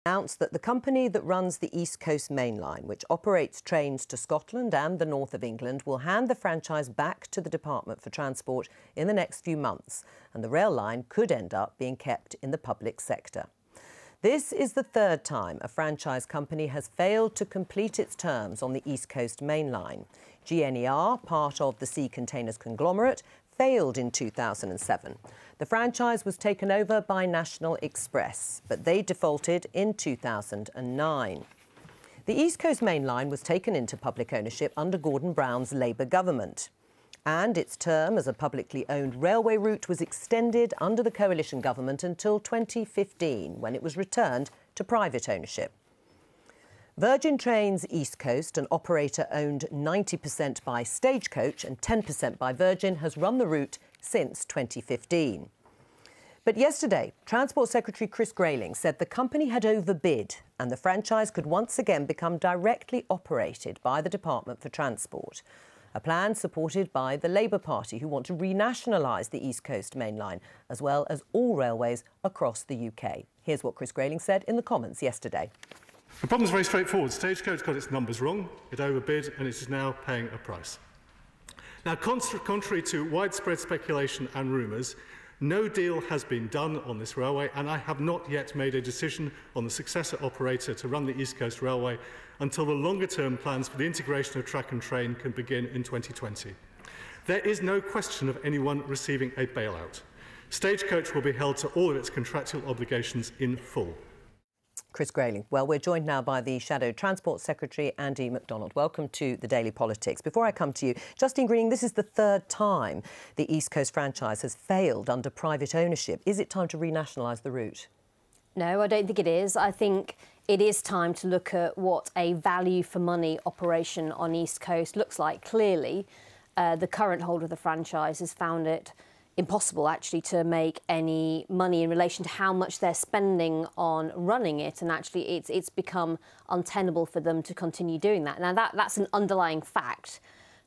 Announced that the company that runs the East Coast Main Line, which operates trains to Scotland and the north of England, will hand the franchise back to the Department for Transport in the next few months, and the rail line could end up being kept in the public sector. This is the third time a franchise company has failed to complete its terms on the East Coast Main Line. GNER, part of the Sea Containers conglomerate, failed in 2007. The franchise was taken over by National Express, but they defaulted in 2009. The East Coast Main Line was taken into public ownership under Gordon Brown's Labour government, and its term as a publicly owned railway route was extended under the coalition government until 2015, when it was returned to private ownership. Virgin Trains East Coast, an operator owned 90% by Stagecoach and 10% by Virgin, has run the route since 2015. But yesterday, Transport Secretary Chris Grayling said the company had overbid and the franchise could once again become directly operated by the Department for Transport. A plan supported by the Labour Party, who want to renationalise the East Coast Main Line, as well as all railways across the UK. Here's what Chris Grayling said in the Commons yesterday. The problem is very straightforward. Stagecoach got its numbers wrong, it overbid, and it is now paying a price. Now, contrary to widespread speculation and rumours, no deal has been done on this railway, and I have not yet made a decision on the successor operator to run the East Coast Railway until the longer-term plans for the integration of track and train can begin in 2020. There is no question of anyone receiving a bailout. Stagecoach will be held to all of its contractual obligations in full. Chris Grayling. Well, we're joined now by the Shadow Transport Secretary, Andy MacDonald. Welcome to the Daily Politics. Before I come to you, Justine Greening, this is the third time the East Coast franchise has failed under private ownership. Is it time to renationalise the route? No, I don't think it is. I think it is time to look at what a value-for-money operation on East Coast looks like. Clearly, the current holder of the franchise has found it impossible actually to make any money in relation to how much they're spending on running it, and actually it's become untenable for them to continue doing that. Now that's an underlying fact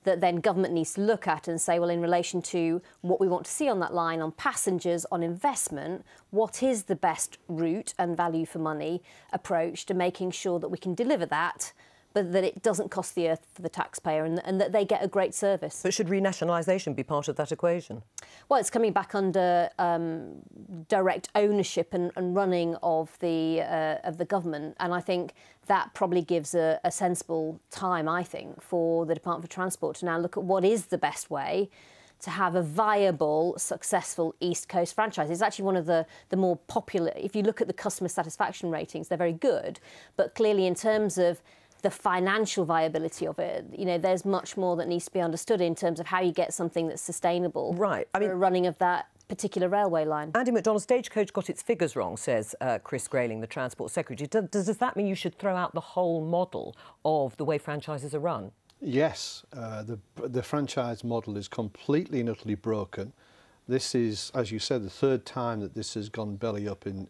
that then government needs to look at and say, well, in relation to what we want to see on that line, on passengers, on investment, what is the best route and value for money approach to making sure that we can deliver that, but that it doesn't cost the earth for the taxpayer, and that they get a great service. But should renationalisation be part of that equation? Well, it's coming back under direct ownership and running of the government, and I think that probably gives a sensible time, I think, for the Department for Transport to now look at what is the best way to have a viable, successful East Coast franchise. It's actually one of the more popular. If you look at the customer satisfaction ratings, they're very good, but clearly in terms of the financial viability of it, you know, there's much more that needs to be understood in terms of how you get something that's sustainable. Right. I mean, for running of that particular railway line. Andy MacDonald, Stagecoach got its figures wrong, says Chris Grayling, the Transport Secretary. Does that mean you should throw out the whole model of the way franchises are run? Yes, the franchise model is completely and utterly broken. This is, as you said, the third time that this has gone belly up in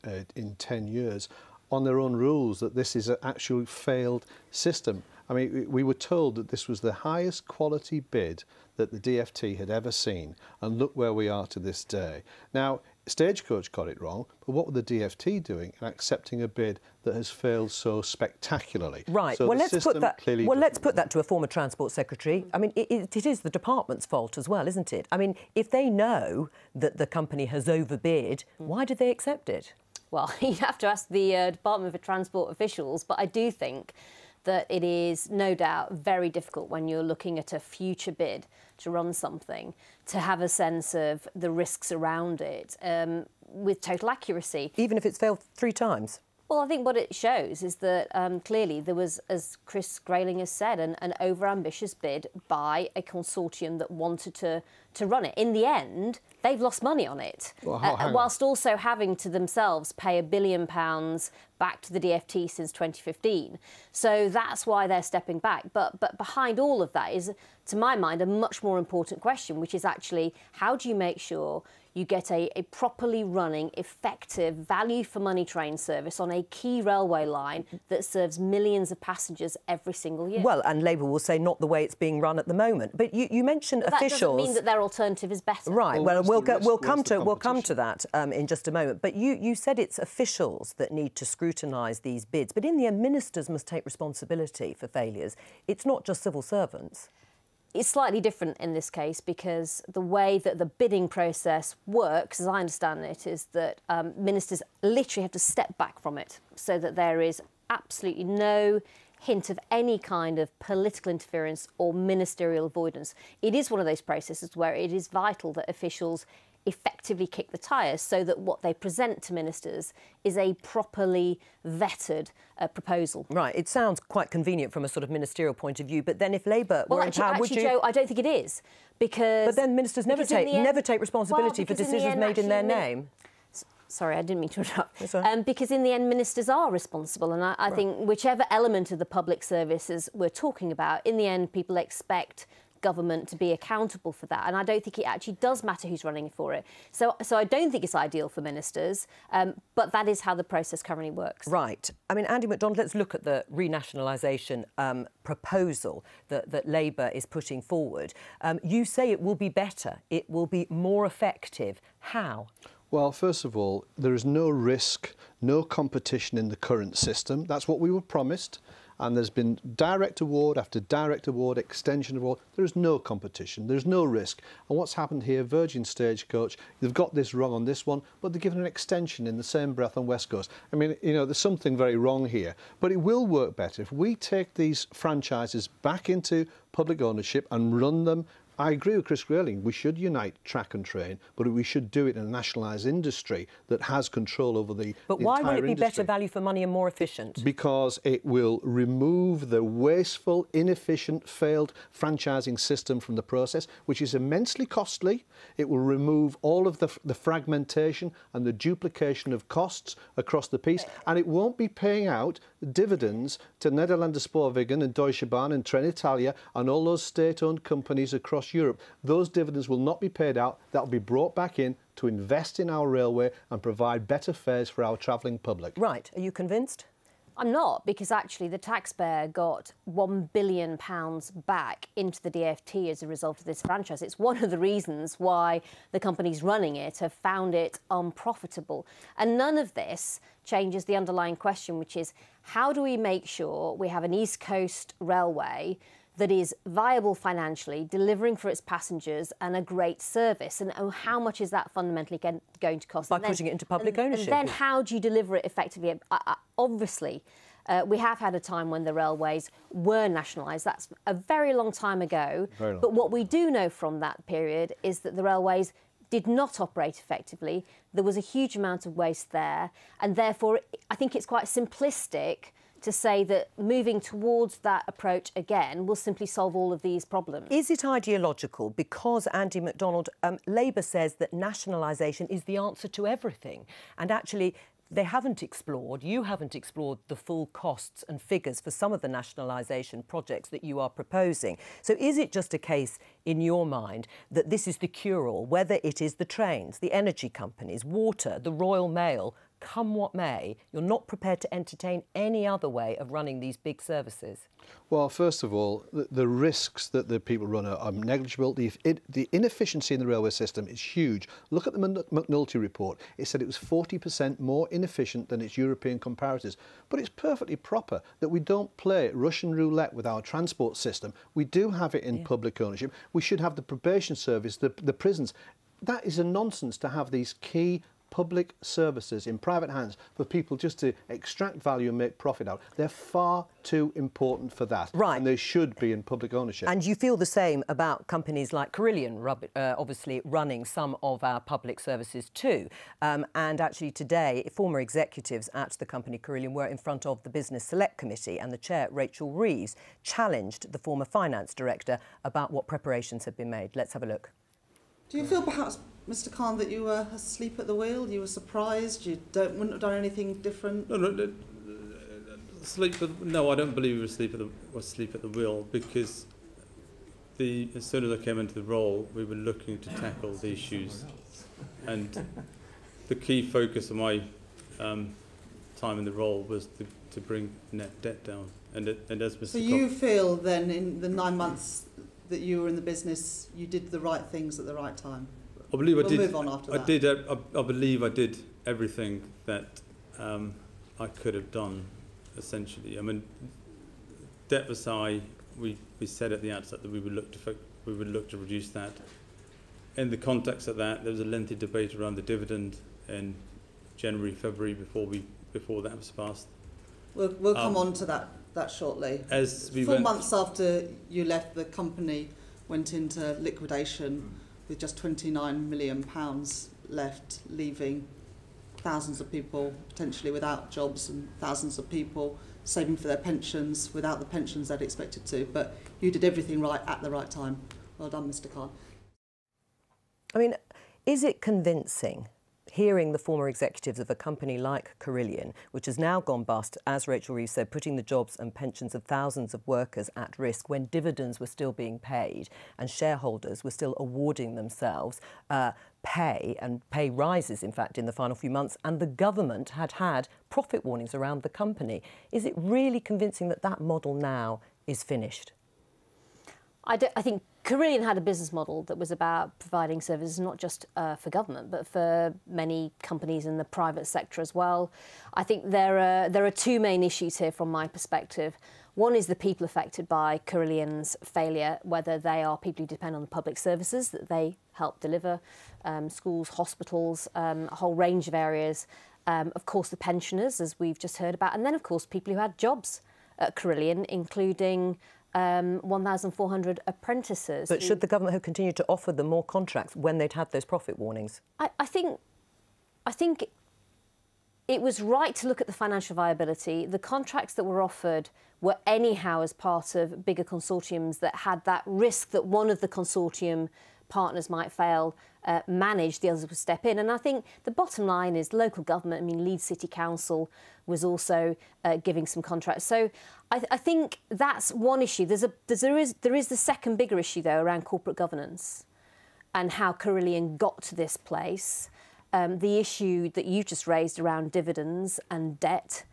10 years. On their own rules, that this is an actual failed system. I mean, we were told that this was the highest quality bid that the DfT had ever seen, and look where we are to this day. Now, Stagecoach got it wrong, but what were the DfT doing in accepting a bid that has failed so spectacularly? Right. So well, let's put that to a former Transport Secretary. I mean, it is the department's fault as well, isn't it? I mean, if they know that the company has overbid, why did they accept it? Well, you have to ask the Department for Transport officials, but I do think that it is no doubt very difficult when you're looking at a future bid to run something to have a sense of the risks around it with total accuracy. Even if it's failed 3 times? Well, I think what it shows is that clearly there was, as Chris Grayling has said, an over-ambitious bid by a consortium that wanted to run it. In the end, they've lost money on it, whilst also having to themselves pay £1 billion back to the DfT since 2015. So that's why they're stepping back. But behind all of that is, to my mind, a much more important question, which is actually how do you make sure you get a properly running, effective, value-for-money train service on a key railway line that serves millions of passengers every single year. Well, and Labour will say not the way it's being run at the moment. But you mentioned but officials. That doesn't mean that their alternative is better. Right. Well, we'll come to that that in just a moment. But you said it's officials that need to scrutinise these bids. But in the end, ministers must take responsibility for failures. It's not just civil servants. It's slightly different in this case because the way that the bidding process works, as I understand it, is that ministers literally have to step back from it so that there is absolutely no hint of any kind of political interference or ministerial avoidance. It is one of those processes where it is vital that officials effectively kick the tyres so that what they present to ministers is a properly vetted proposal. Right. It sounds quite convenient from a sort of ministerial point of view, but then if Labour were in power, would you... Joe, I don't think it is, because... But then ministers never take responsibility for decisions made in their name. Sorry, I didn't mean to interrupt. That's all right. Because in the end, ministers are responsible. And I think whichever element of the public services we're talking about, in the end, people expect government to be accountable for that. And I don't think it actually does matter who's running for it. So I don't think it's ideal for ministers, but that is how the process currently works. Right. I mean, Andy MacDonald, let's look at the renationalisation proposal that Labour is putting forward. You say it will be better, it will be more effective. How? Well, first of all, there is no risk, no competition in the current system. That's what we were promised. And there's been direct award after direct award, extension of award. There is no competition. There's no risk. And what's happened here, Virgin Stagecoach, they've got this wrong on this one, but they're given an extension in the same breath on West Coast. I mean, you know, there's something very wrong here. But it will work better if we take these franchises back into public ownership and run them. I agree with Chris Grayling. We should unite track and train, but we should do it in a nationalised industry that has control over the But why will it be industry. better value for money and more efficient? Because it will remove the wasteful, inefficient, failed franchising system from the process, which is immensely costly. It will remove all of the fragmentation and the duplication of costs across the piece, and it won't be paying out dividends to Nederlander Spoorwegen and Deutsche Bahn and Trenitalia and all those state-owned companies across Europe. Those dividends will not be paid out. That will be brought back in to invest in our railway and provide better fares for our travelling public. Right. Are you convinced? I'm not, because actually the taxpayer got £1 billion back into the DfT as a result of this franchise. It's one of the reasons why the companies running it have found it unprofitable. And none of this changes the underlying question, which is how do we make sure we have an East Coast railway that is viable financially, delivering for its passengers and a great service? And how much is that fundamentally going to cost? By putting it into public ownership. And then how do you deliver it effectively? Obviously, we have had a time when the railways were nationalised. That's a very long time ago. But what we do know from that period is that the railways did not operate effectively. There was a huge amount of waste there. And therefore, I think it's quite simplistic to say that moving towards that approach again will simply solve all of these problems. Is it ideological? Because, Andy MacDonald, Labour says that nationalisation is the answer to everything. And actually, they haven't explored, you haven't explored the full costs and figures for some of the nationalisation projects that you are proposing. So is it just a case, in your mind, that this is the cure-all, whether it is the trains, the energy companies, water, the Royal Mail, come what may, you're not prepared to entertain any other way of running these big services? Well, first of all, the risks that the people run are negligible. The inefficiency in the railway system is huge. Look at the McNulty report. It said it was 40% more inefficient than its European comparators. But it's perfectly proper that we don't play Russian roulette with our transport system. We do have it in public ownership. We should have the probation service, the prisons. That is a nonsense to have these key public services in private hands for people just to extract value and make profit out. They're far too important for that. Right. And they should be in public ownership. And you feel the same about companies like Carillion, obviously running some of our public services too. And actually today, former executives at the company Carillion were in front of the Business Select Committee, and the chair, Rachel Reeves, challenged the former finance director about what preparations had been made. Let's have a look. Do you feel perhaps, Mr. Khan, that you were asleep at the wheel? You were surprised? You wouldn't have done anything different? No, no, I don't believe we were asleep at the wheel, because as soon as I came into the role, we were looking to tackle the issues and the key focus of my time in the role was to bring net debt down. And as Mr. So you feel then in the 9 months that you were in the business, you did the right things at the right time? I believe we'll I did. Move on after that. I believe I did everything that I could have done. Essentially, I mean, debt was high. We said at the outset that we would look to reduce that. In the context of that, there was a lengthy debate around the dividend in January, February before that was passed. We'll come on to that shortly. As we 4 months after you left, the company went into liquidation with just £29 million left, leaving thousands of people potentially without jobs and thousands of people saving for their pensions without the pensions they'd expected to. But you did everything right at the right time. Well done, Mr. Khan. I mean, is it convincing hearing the former executives of a company like Carillion, which has now gone bust, as Rachel Reeves said, putting the jobs and pensions of thousands of workers at risk when dividends were still being paid and shareholders were still awarding themselves pay rises, in fact, in the final few months, and the government had profit warnings around the company? Is it really convincing that that model now is finished? I think Carillion had a business model that was about providing services not just for government, but for many companies in the private sector as well. I think there are two main issues here from my perspective. One is the people affected by Carillion's failure, whether they are people who depend on the public services that they help deliver, schools, hospitals, a whole range of areas. Of course, the pensioners, as we've just heard about, and then, of course, people who had jobs at Carillion, including 1,400 apprentices. But should the government have continued to offer them more contracts when they'd had those profit warnings? I think it was right to look at the financial viability. The contracts that were offered were anyhow as part of bigger consortiums that had that risk that one of the consortium partners might fail, manage, the others would step in. And I think the bottom line is local government. I mean, Leeds City Council was also giving some contracts. So I think that's one issue. There is the second bigger issue, though, around corporate governance and how Carillion got to this place. The issue that you just raised around dividends and debt,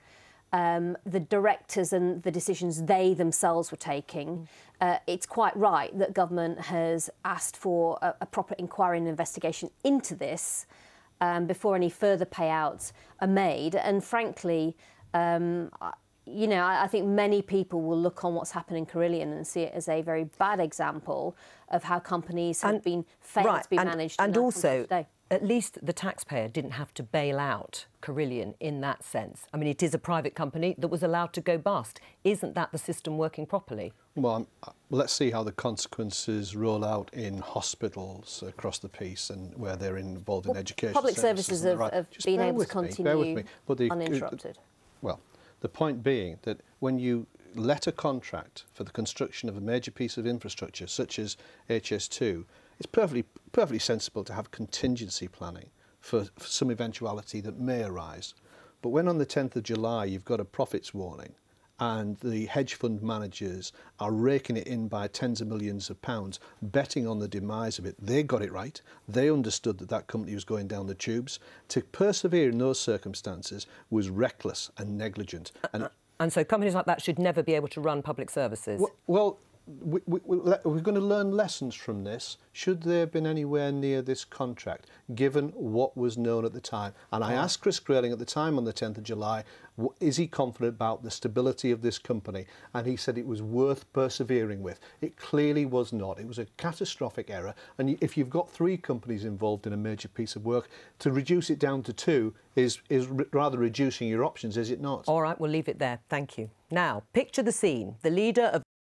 the directors and the decisions they themselves were taking. It's quite right that government has asked for a proper inquiry and investigation into this before any further payouts are made. And frankly, you know, I think many people will look on what's happened in Carillion and see it as a very bad example of how companies have been failed to be managed. And also, at least the taxpayer didn't have to bail out Carillion in that sense. I mean, it is a private company that was allowed to go bust. Isn't that the system working properly? Well, let's see how the consequences roll out in hospitals across the piece and where they're involved in education. Public services have been able to continue uninterrupted. Well, the point being that when you let a contract for the construction of a major piece of infrastructure, such as HS2, it's perfectly sensible to have contingency planning for some eventuality that may arise. But when on the 10th of July you've got a profits warning and the hedge fund managers are raking it in by tens of millions of pounds, betting on the demise of it, they got it right. They understood that that company was going down the tubes. To persevere in those circumstances was reckless and negligent. And so companies like that should never be able to run public services? Well, we're going to learn lessons from this. Should they have been anywhere near this contract, given what was known at the time? And I asked Chris Grayling at the time on the 10th of July, is he confident about the stability of this company? And he said it was worth persevering with. It clearly was not. It was a catastrophic error. And if you've got 3 companies involved in a major piece of work, to reduce it down to 2 is rather reducing your options, is it not? All right, we'll leave it there. Thank you. Now, picture the scene. The leader of